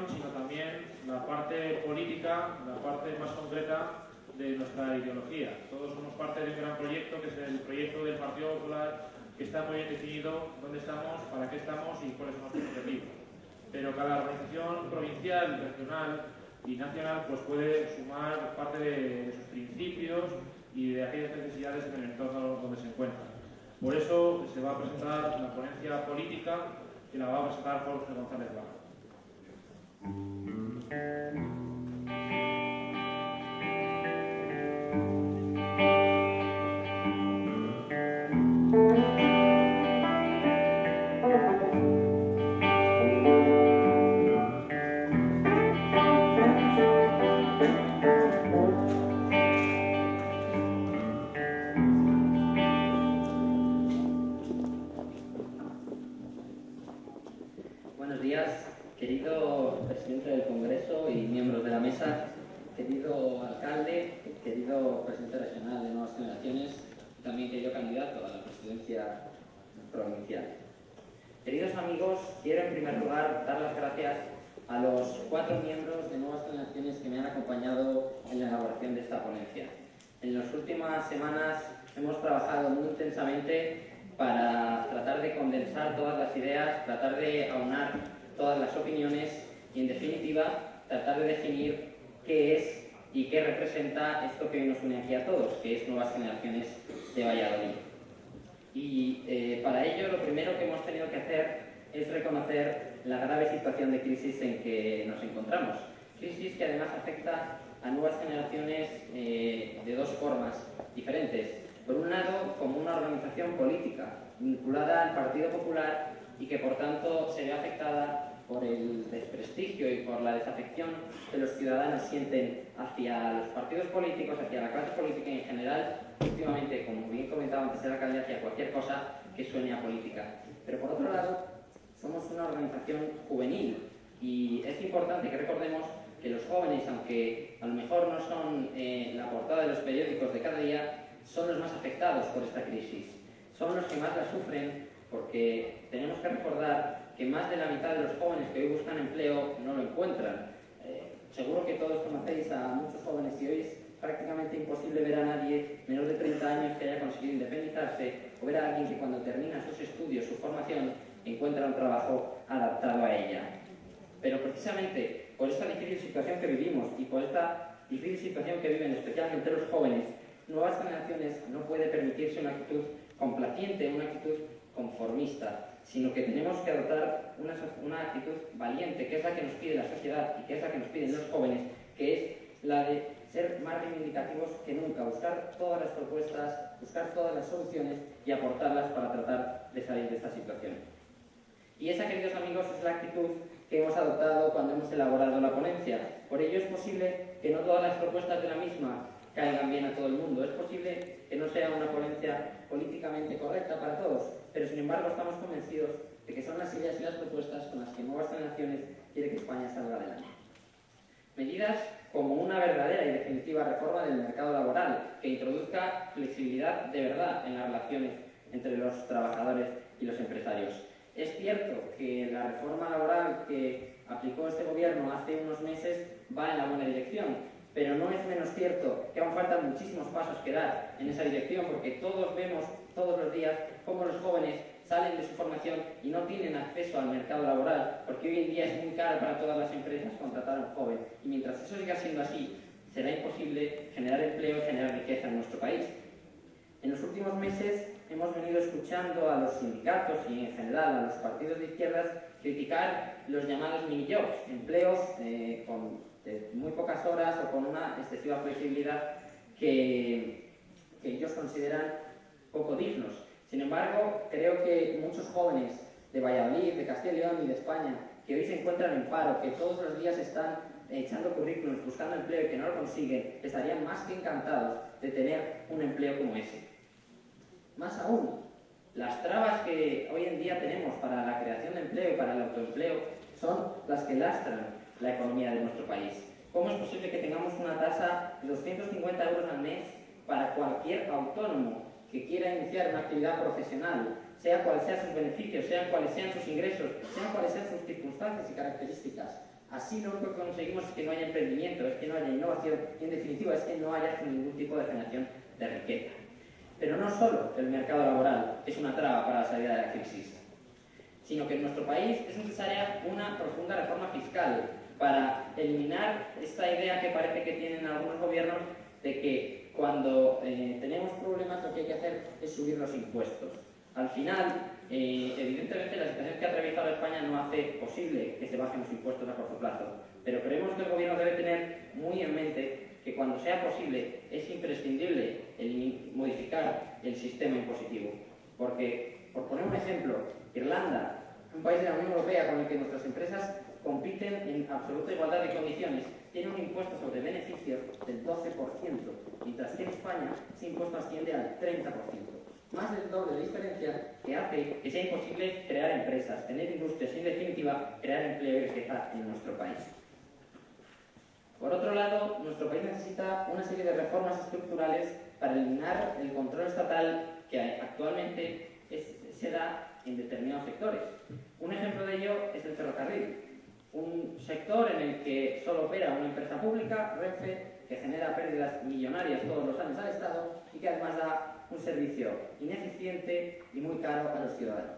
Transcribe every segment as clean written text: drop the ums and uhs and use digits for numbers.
organización, sino también la parte política, la parte más concreta de nuestra ideología. Todos somos parte de un gran proyecto, que es el proyecto del Partido Popular, que está muy bien definido dónde estamos, para qué estamos y cuáles son nuestros objetivos. Pero cada organización provincial, regional y nacional pues puede sumar parte de sus principios y de aquellas necesidades en el entorno donde se encuentra. Por eso se va a presentar la ponencia política, que la va a presentar Jorge González Baja. Buenos días, querido presidente del Congreso y miembros de la mesa, querido alcalde, querido presidente regional de Nuevas Generaciones y también querido candidato a la presidencia provincial. Queridos amigos, quiero en primer lugar dar las gracias a los 4 miembros de Nuevas Generaciones que me han acompañado en la elaboración de esta ponencia. En las últimas semanas hemos trabajado muy intensamente para tratar de condensar todas las ideas, tratar de aunar todas las opiniones y, en definitiva, tratar de definir qué es y qué representa esto que hoy nos une aquí a todos, que es Nuevas Generaciones de Valladolid. Y para ello lo primero que hemos tenido que hacer es reconocer la grave situación de crisis en que nos encontramos. Crisis que además afecta a Nuevas Generaciones de 2 formas diferentes. Por un lado, como una organización política vinculada al Partido Popular y que por tanto se ve afectada por el desprestigio y por la desafección que los ciudadanos sienten hacia los partidos políticos, hacia la clase política y en general, últimamente, como bien comentaba antes el alcalde, hacia cualquier cosa que suene a política. Pero por otro lado, somos una organización juvenil y es importante que recordemos que los jóvenes, aunque a lo mejor no son la portada de los periódicos de cada día, son los más afectados por esta crisis. Son los que más la sufren porque tenemos que recordar que más de la mitad de los jóvenes que hoy buscan empleo no lo encuentran. Seguro que todos conocéis a muchos jóvenes y hoy es prácticamente imposible ver a nadie menor de 30 años que haya conseguido independizarse o ver a alguien que cuando termina sus estudios, su formación, encuentra un trabajo adaptado a ella. Pero precisamente por esta difícil situación que vivimos y por esta difícil situación que viven especialmente los jóvenes, Nuevas Generaciones no puede permitirse una actitud complaciente, una actitud conformista, sino que tenemos que adoptar una actitud valiente, que es la que nos pide la sociedad y que es la que nos piden los jóvenes, que es la de ser más reivindicativos que nunca, buscar todas las propuestas, buscar todas las soluciones y aportarlas para tratar de salir de esta situación. Y esa, queridos amigos, es la actitud que hemos adoptado cuando hemos elaborado la ponencia. Por ello es posible que no todas las propuestas de la misma caigan bien a todo el mundo. Es posible que no sea una ponencia políticamente correcta para todos, pero sin embargo estamos convencidos de que son las ideas y las propuestas con las que Nuevas Generaciones quiere que España salga adelante. Medidas como una verdadera y definitiva reforma del mercado laboral que introduzca flexibilidad de verdad en las relaciones entre los trabajadores y los empresarios. Es cierto que la reforma laboral que aplicó este gobierno hace unos meses va en la buena dirección, pero no es menos cierto que aún faltan muchísimos pasos que dar en esa dirección, porque todos vemos todos los días cómo los jóvenes salen de su formación y no tienen acceso al mercado laboral, porque hoy en día es muy caro para todas las empresas contratar a un joven. Y mientras eso siga siendo así, será imposible generar empleo y generar riqueza en nuestro país. En los últimos meses hemos venido escuchando a los sindicatos y en general a los partidos de izquierdas criticar los llamados mini-jobs, empleos de muy pocas horas o con una excesiva flexibilidad que ellos consideran poco dignos. Sin embargo, creo que muchos jóvenes de Valladolid, de Castilla y León y de España, que hoy se encuentran en paro, que todos los días están echando currículums, buscando empleo y que no lo consiguen, estarían más que encantados de tener un empleo como ese. Más aún, las trabas que hoy en día tenemos para la creación de empleo y para el autoempleo son las que lastran la economía de nuestro país. ¿Cómo es posible que tengamos una tasa de 250 euros al mes para cualquier autónomo que quiera iniciar una actividad profesional, sea cuales sean sus beneficios, sean cuales sean sus ingresos, sean cuales sean sus circunstancias y características? Así lo único que conseguimos es que no haya emprendimiento, es que no haya innovación y en definitiva es que no haya ningún tipo de generación de riqueza. Pero no solo el mercado laboral es una traba para la salida de la crisis, sino que en nuestro país es necesaria una profunda reforma fiscal para eliminar esta idea que parece que tienen algunos gobiernos de que cuando tenemos problemas lo que hay que hacer es subir los impuestos. Al final, evidentemente la situación que ha atravesado España no hace posible que se bajen los impuestos a corto plazo, pero creemos que el gobierno debe tener muy en mente que cuando sea posible es imprescindible modificar el sistema impositivo. Porque, por poner un ejemplo, Irlanda, un país de la Unión Europea con el que nuestras empresas compiten en absoluta igualdad de condiciones, tiene un impuesto sobre beneficios del 12%, mientras que en España ese impuesto asciende al 30%. Más del doble de diferencia que hace que sea imposible crear empresas, tener industrias y, en definitiva, crear empleo y riqueza en nuestro país. Por otro lado, nuestro país necesita una serie de reformas estructurales para eliminar el control estatal que actualmente se da en determinados sectores. Un ejemplo de ello es el ferrocarril, un sector en el que solo opera una empresa pública, Renfe, que genera pérdidas millonarias todos los años al Estado y que además da un servicio ineficiente y muy caro a los ciudadanos.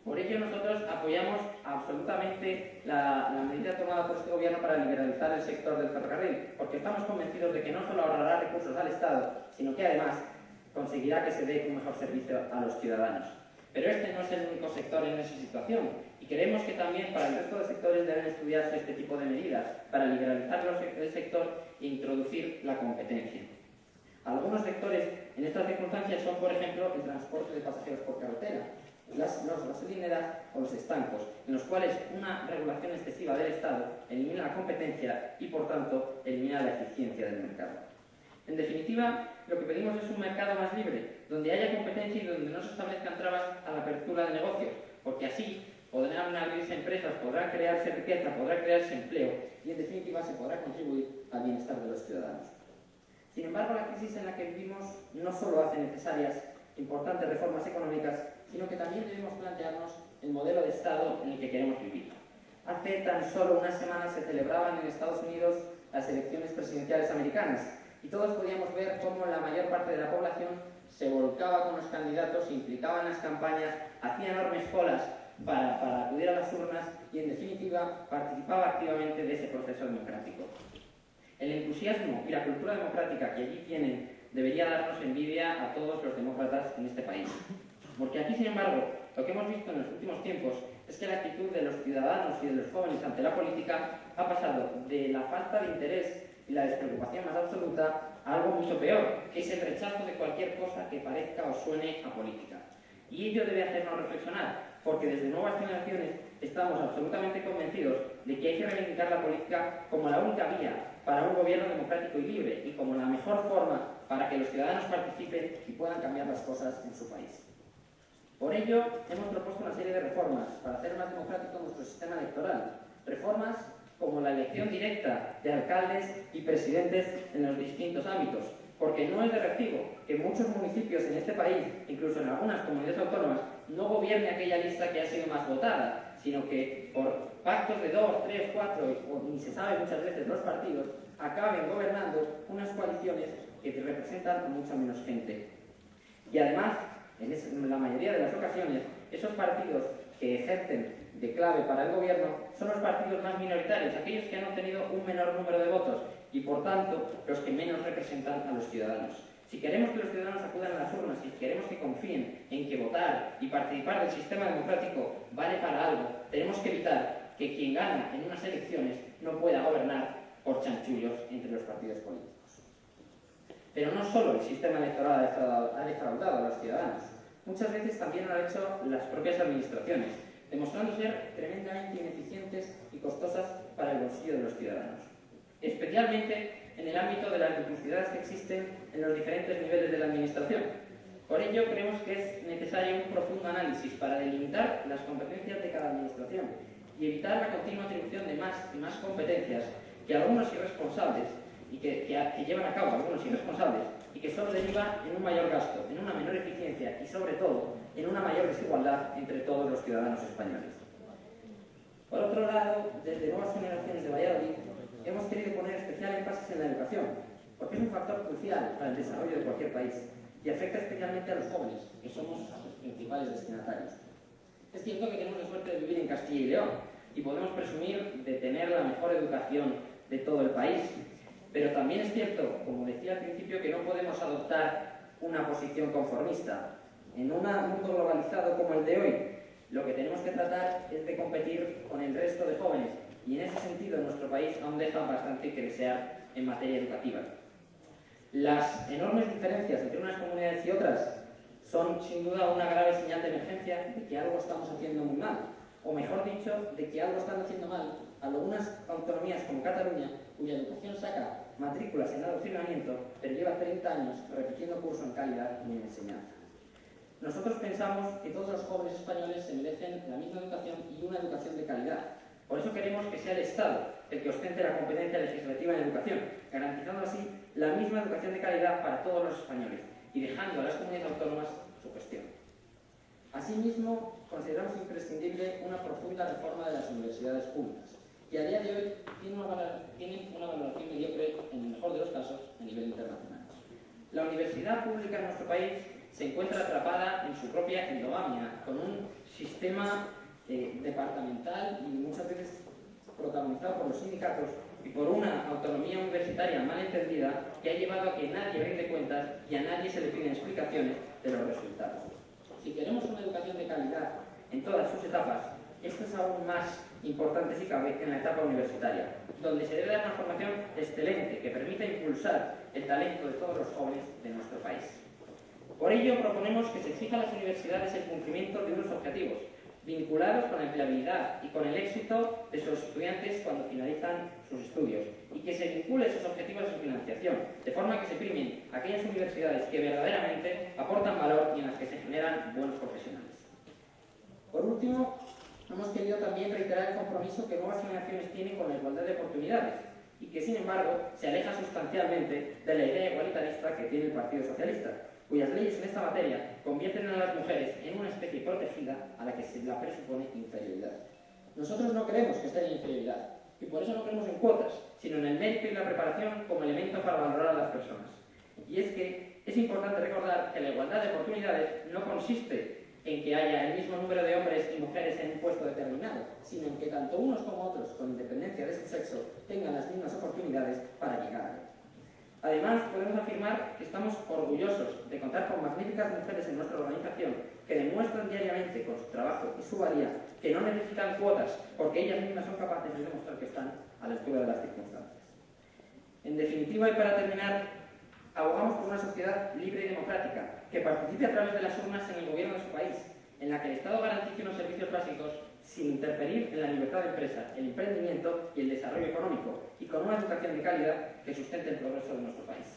Por ello nosotros apoyamos absolutamente la medida tomada por este gobierno para liberalizar el sector del ferrocarril, porque estamos convencidos de que no solo ahorrará recursos al Estado, sino que además conseguirá que se dé un mejor servicio a los ciudadanos. Pero este no es el único sector en esa situación y creemos que también para el resto de sectores deben estudiarse este tipo de medidas para liberalizar el sector e introducir la competencia. Algunos sectores en estas circunstancias son, por ejemplo, el transporte de pasajeros por carretera, las gasolineras o los estancos, en los cuales una regulación excesiva del Estado elimina la competencia y, por tanto, elimina la eficiencia del mercado. En definitiva, lo que pedimos es un mercado más libre, donde haya competencia y donde no se establezcan trabas a la apertura de negocios, porque así podrán abrirse empresas, podrá crearse riqueza, podrá crearse empleo y, en definitiva, se podrá contribuir al bienestar de los ciudadanos. Sin embargo, la crisis en la que vivimos no solo hace necesarias importantes reformas económicas, sino que también debemos plantearnos el modelo de Estado en el que queremos vivir. Hace tan solo unas semanas se celebraban en Estados Unidos las elecciones presidenciales americanas y todos podíamos ver cómo la mayor parte de la población se volcaba con los candidatos, se implicaba en las campañas, hacía enormes colas para acudir a las urnas y, en definitiva, participaba activamente de ese proceso democrático. El entusiasmo y la cultura democrática que allí tienen debería darnos envidia a todos los demócratas en este país. Porque aquí, sin embargo, lo que hemos visto en los últimos tiempos es que la actitud de los ciudadanos y de los jóvenes ante la política ha pasado de la falta de interés y la despreocupación más absoluta a algo mucho peor, que es el rechazo de cualquier cosa que parezca o suene a política. Y ello debe hacernos reflexionar, porque desde Nuevas Generaciones estamos absolutamente convencidos de que hay que reivindicar la política como la única vía para un gobierno democrático y libre y como la mejor forma para que los ciudadanos participen y puedan cambiar las cosas en su país. Por ello, hemos propuesto una serie de reformas para hacer más democrático nuestro sistema electoral. Reformas como la elección directa de alcaldes y presidentes en los distintos ámbitos, porque no es de recibo que en muchos municipios en este país, incluso en algunas comunidades autónomas, no gobierne aquella lista que ha sido más votada, sino que por pactos de 2, 3, 4, o ni se sabe muchas veces los partidos, acaben gobernando unas coaliciones que representan a mucha menos gente. Y además, en la mayoría de las ocasiones, esos partidos que ejercen de clave para el gobierno son los partidos más minoritarios, aquellos que han obtenido un menor número de votos y, por tanto, los que menos representan a los ciudadanos. Si queremos que los ciudadanos acudan a las urnas y queremos que confíen en que votar y participar del sistema democrático vale para algo, tenemos que evitar que quien gana en unas elecciones no pueda gobernar por chanchullos entre los partidos políticos. Pero no solo el sistema electoral ha defraudado a los ciudadanos, muchas veces también lo han hecho las propias administraciones, demostrando ser tremendamente ineficientes y costosas para el bolsillo de los ciudadanos. Especialmente en el ámbito de las duplicidades que existen en los diferentes niveles de la administración. Por ello, creemos que es necesario un profundo análisis para delimitar las competencias de cada administración y evitar la continua atribución de más y más competencias que algunos irresponsables y que llevan a cabo algunos irresponsables y que solo deriva en un mayor gasto, en una menor eficiencia y, sobre todo, en una mayor desigualdad entre todos los ciudadanos españoles. Por otro lado, desde Nuevas Generaciones de Valladolid, hemos querido poner especial énfasis en la educación, porque es un factor crucial para el desarrollo de cualquier país y afecta especialmente a los jóvenes, que somos los principales destinatarios. Es cierto que tenemos la suerte de vivir en Castilla y León y podemos presumir de tener la mejor educación de todo el país, pero también es cierto, como decía al principio, que no podemos adoptar una posición conformista. En un mundo globalizado como el de hoy, lo que tenemos que tratar es de competir con el resto de jóvenes y en ese sentido nuestro país aún deja bastante que desear en materia educativa. Las enormes diferencias entre unas comunidades y otras son sin duda una grave señal de emergencia de que algo estamos haciendo muy mal, o mejor dicho, de que algo están haciendo mal algunas autonomías como Cataluña, cuya educación saca matrículas en adoctrinamiento, pero lleva 30 años repitiendo curso en calidad y en enseñanza. Nosotros pensamos que todos los jóvenes españoles se merecen la misma educación y una educación de calidad. Por eso queremos que sea el Estado el que ostente la competencia legislativa en educación, garantizando así la misma educación de calidad para todos los españoles y dejando a las comunidades autónomas su gestión. Asimismo, consideramos imprescindible una profunda reforma de las universidades públicas, que a día de hoy tienen una valoración mediocre, en el mejor de los casos, a nivel internacional. La universidad pública en nuestro país se encuentra atrapada en su propia endogamia, con un sistema departamental y muchas veces protagonizado por los sindicatos y por una autonomía universitaria mal entendida que ha llevado a que nadie rinde cuentas y a nadie se le piden explicaciones de los resultados. Si queremos una educación de calidad en todas sus etapas, esto es aún más importante si cabe en la etapa universitaria, donde se debe dar una formación excelente que permita impulsar el talento de todos los jóvenes de nuestro país. Por ello, proponemos que se exija a las universidades el cumplimiento de unos objetivos vinculados con la empleabilidad y con el éxito de sus estudiantes cuando finalizan sus estudios, y que se vincule esos objetivos a su financiación, de forma que se primen aquellas universidades que verdaderamente aportan valor y en las que se generan buenos profesionales. Por último, hemos querido también reiterar el compromiso que Nuevas Generaciones tiene con la igualdad de oportunidades y que, sin embargo, se aleja sustancialmente de la idea igualitarista que tiene el Partido Socialista, cuyas leyes en esta materia convierten a las mujeres en una especie protegida a la que se la presupone inferioridad. Nosotros no creemos que esté en inferioridad, y por eso no creemos en cuotas, sino en el mérito y la preparación como elemento para valorar a las personas. Y es que es importante recordar que la igualdad de oportunidades no consiste en que haya el mismo número de hombres y mujeres en un puesto determinado, sino en que tanto unos como otros, con independencia de su sexo, tengan las mismas oportunidades para llegar a él. Además, podemos afirmar que estamos orgullosos de contar con magníficas mujeres en nuestra organización que demuestran diariamente con su trabajo y su valía que no necesitan cuotas porque ellas mismas son capaces de demostrar que están a la altura de las circunstancias. En definitiva, y para terminar, abogamos por una sociedad libre y democrática que participe a través de las urnas en el gobierno de su país, en la que el Estado garantice unos servicios básicos sin interferir en la libertad de empresa, el emprendimiento y el desarrollo económico, y con una educación de calidad que sustente el progreso de nuestro país.